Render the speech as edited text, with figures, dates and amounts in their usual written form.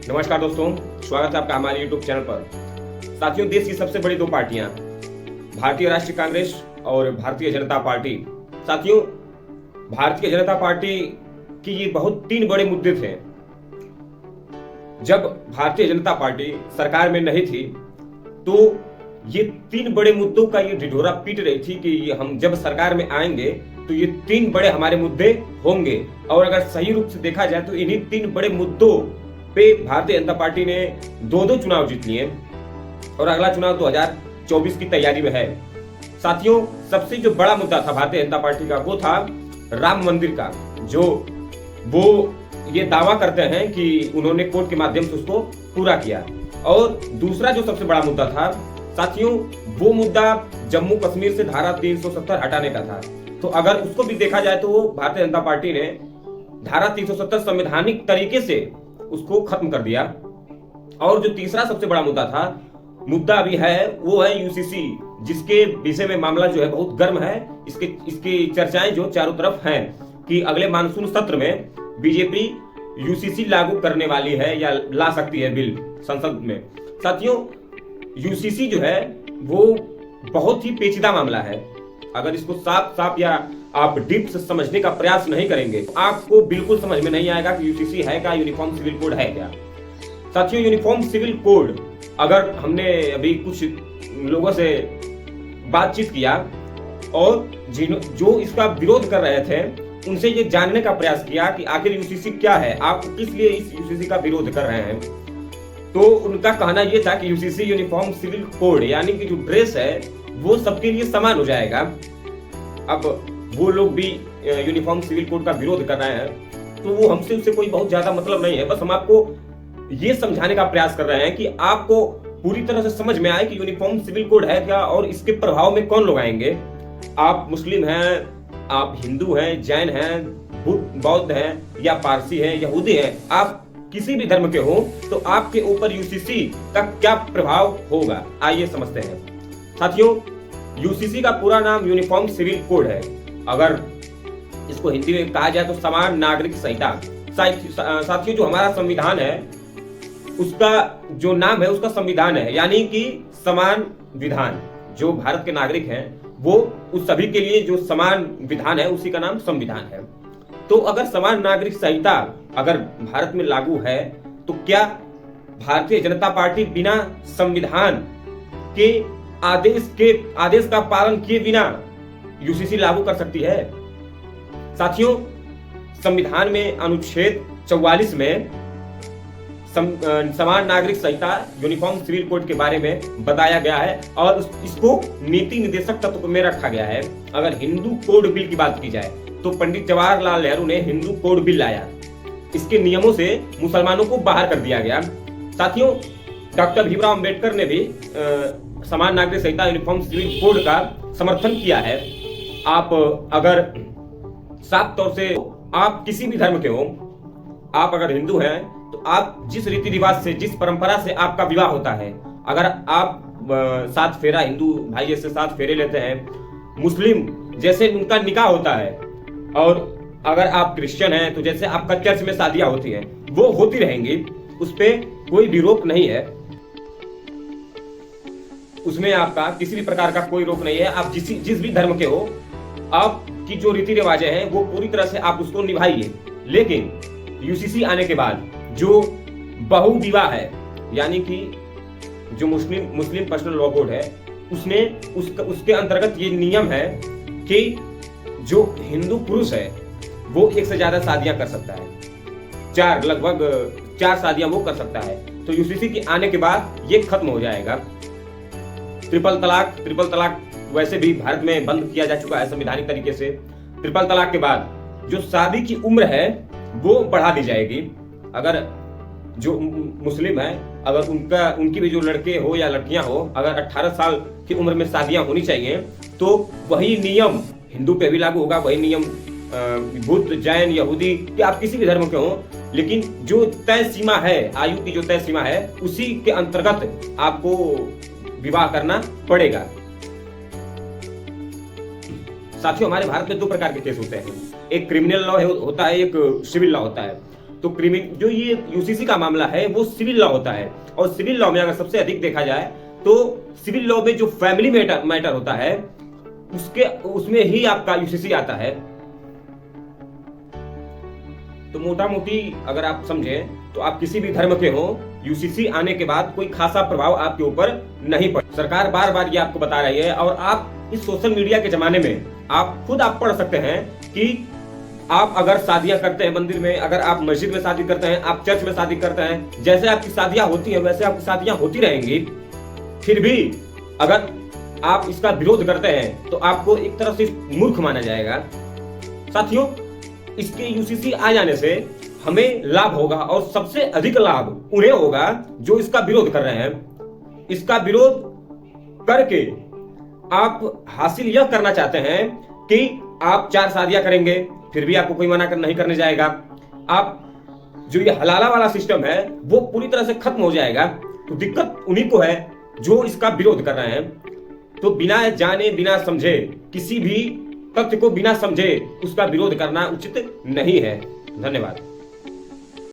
नमस्कार दोस्तों, स्वागत है आपका हमारे YouTube चैनल पर। साथियों, देश की सबसे बड़ी दो पार्टियां भारतीय राष्ट्रीय कांग्रेस और भारतीय जनता पार्टी। साथियों, भारतीय जनता पार्टी की ये बहुत तीन बड़े मुद्दे थे। जब भारतीय जनता पार्टी सरकार में नहीं थी तो ये तीन बड़े मुद्दों का ये ढिढोरा पीट रही थी कि हम जब सरकार में आएंगे तो ये तीन बड़े हमारे मुद्दे होंगे। और अगर सही रूप से देखा जाए तो इन्हीं तीन बड़े मुद्दों पे भारतीय जनता पार्टी ने दो चुनाव जीत लिए और अगला चुनाव 2024 की तैयारी में है। साथियों, सबसे जो बड़ा मुद्दा था भारतीय जनता पार्टी का वो था राम मंदिर का, जो वो ये दावा करते हैं कि उन्होंने कोर्ट के माध्यम से उसको पूरा किया। और दूसरा जो सबसे बड़ा मुद्दा था साथियों, वो मुद्दा जम्मू कश्मीर से धारा 370 हटाने का था। तो अगर उसको भी देखा जाए तो भारतीय जनता पार्टी ने धारा 370 संवैधानिक तरीके से उसको खत्म कर दिया। और जो तीसरा सबसे बड़ा मुद्दा अभी है वो है यूसीसी, जिसके विषय में मामला जो है बहुत गर्म है। इसकी चर्चाएं जो चारों तरफ हैं कि अगले मानसून सत्र में बीजेपी यूसीसी लागू करने वाली है या ला सकती है बिल संसद में। साथियों, यूसीसी जो है वो बहुत ही पेचीदा मामला है। अगर इसको साफ या आप डीप से समझने का प्रयास नहीं करेंगे आपको बिल्कुल समझ में नहीं आएगा कि यूसीसी है क्या, यूनिफॉर्म सिविल कोड है क्या। साथियों, यूनिफॉर्म सिविल कोड, अगर हमने अभी कुछ लोगों से बातचीत किया और जो इसका विरोध कर रहे थे उनसे ये जानने का प्रयास किया कि आखिर यूसीसी क्या है, आप किस लिए इस यूसीसी का विरोध कर रहे हैं, तो उनका कहना यह था कि यूसीसी यूनिफॉर्म सिविल कोड यानी कि जो ड्रेस है वो सबके लिए समान हो जाएगा। अब वो लोग भी यूनिफॉर्म सिविल कोड का विरोध कर रहे हैं तो वो हमसे उससे कोई बहुत ज्यादा मतलब नहीं है। बस हम आपको ये समझाने का प्रयास कर रहे हैं कि आपको पूरी तरह से समझ में आए कि यूनिफॉर्म सिविल कोड है क्या और इसके प्रभाव में कौन लोग आएंगे। आप मुस्लिम हैं, आप हिंदू हैं, जैन हैं, बौद्ध हैं या पारसी हैं, यहूदी हैं, आप किसी भी धर्म के हो तो आपके ऊपर यूसीसी का क्या प्रभाव होगा, आइए समझते हैं। साथियों, यूसीसी का पूरा नाम यूनिफॉर्म सिविल कोड है। अगर इसको हिंदी में कहा जाए तो समान नागरिक संहिता। साथियों, जो हमारा संविधान है उसका जो नाम है उसका संविधान है, यानी कि समान विधान। जो भारत के नागरिक हैं वो उस सभी के लिए जो समान विधान है उसी का नाम संविधान है। तो अगर समान नागरिक संहिता अगर भारत में लागू है तो क्या भारतीय जनता पार्टी बिना संविधान के आदेश का पालन किए बिना यूसीसी लागू कर सकती है? साथियों, संविधान में अनुच्छेद 44 में समान नागरिक संहिता यूनिफॉर्म सिविल कोड के बारे में बताया गया है और इसको नीति निर्देशक तत्व में रखा गया है। अगर हिंदू कोड बिल की बात की जाए तो पंडित जवाहरलाल नेहरू ने हिंदू कोड बिल लाया। इसके नियमों से मुसलमानों को बाहर कर दिया गया। साथियों, डॉक्टर भीमराव अंबेडकर ने भी समान नागरिक संहिता यूनिफॉर्म सिविल कोड का समर्थन किया है। आप अगर साफ तौर से आप किसी भी धर्म के हो, आप अगर हिंदू हैं तो आप जिस रीति रिवाज से, जिस परंपरा से आपका विवाह होता है, अगर आप 7 फेरा, हिंदू भाई जैसे 7 फेरे लेते हैं, मुस्लिम जैसे उनका निकाह होता है, और अगर आप क्रिश्चियन हैं तो जैसे आपका चर्च में शादियां होती हैं वो होती रहेंगी, उस पर कोई भी रोक नहीं है। उसमें आपका किसी भी प्रकार का कोई रोक नहीं है। आप जिस भी धर्म के हो, आपकी जो रीति रिवाजें हैं वो पूरी तरह से आप उसको निभाइए। लेकिन यूसीसी आने के बाद जो बहुविवाह है, यानी कि जो मुस्लिम पर्सनल लॉ बोर्ड है, उसके अंतर्गत ये नियम है कि जो हिंदू पुरुष है वो एक से ज्यादा शादियां कर सकता है, लगभग 4 शादियां वो कर सकता है। तो यूसीसी के आने के बाद ये खत्म हो जाएगा। ट्रिपल तलाक वैसे भी भारत में बंद किया जा चुका है संवैधानिक तरीके से। ट्रिपल तलाक के बाद जो शादी की उम्र है वो बढ़ा दी जाएगी। अगर जो मुस्लिम है, अगर उनकी भी जो लड़के हो या लड़कियां हो, अगर 18 साल की उम्र में शादियां होनी चाहिए तो वही नियम हिंदू पे भी लागू होगा, वही नियम बुद्ध, जैन, यहूदी कि आप किसी भी धर्म के हो, लेकिन जो तय सीमा है, आयु की जो तय सीमा है, उसी के अंतर्गत आपको विवाह करना पड़ेगा। साथियों, हमारे भारत में 2 प्रकार के केस होते हैं, एक क्रिमिनल लॉ होता है, एक सिविल लॉ होता है। तो जो ये यूसीसी का मामला है वो सिविल लॉ होता है, और सिविल लॉ में अगर सबसे अधिक देखा जाए तो सिविल लॉ में जो फैमिली मैटर होता है उसमें ही आपका यूसीसी आता है। तो मोटा मोटी अगर आप समझें तो आप किसी भी धर्म के हो, यूसीसी आने के बाद कोई खासा प्रभाव आपके ऊपर नहीं पड़ा। सरकार बार बार ये आपको बता रही है, और आप इस सोशल मीडिया के जमाने में आप खुद पढ़ सकते हैं कि आप अगर शादियां करते हैं मंदिर में, अगर आप मस्जिद में शादी करते हैं, आप चर्च में शादी करते हैं, जैसे आपकी शादियां होती हैं वैसे आपकी शादियां होती रहेंगी, फिर भी अगर आप इसका विरोध करते हैं तो आपको एक तरह से मूर्ख माना जाएगा। साथियों, इसके यूसीसी आ जाने से हमें लाभ होगा, और सबसे अधिक लाभ उन्हें होगा जो इसका विरोध कर रहे हैं। इसका विरोध करके आप हासिल यह करना चाहते हैं कि आप 4 शादियां करेंगे, फिर भी आपको कोई मना नहीं करने जाएगा। आप जो ये हलाला वाला सिस्टम है वो पूरी तरह से खत्म हो जाएगा। तो दिक्कत उन्हीं को है जो इसका विरोध कर रहे हैं। तो बिना जाने बिना समझे, किसी भी तथ्य को बिना समझे उसका विरोध करना उचित नहीं है। धन्यवाद।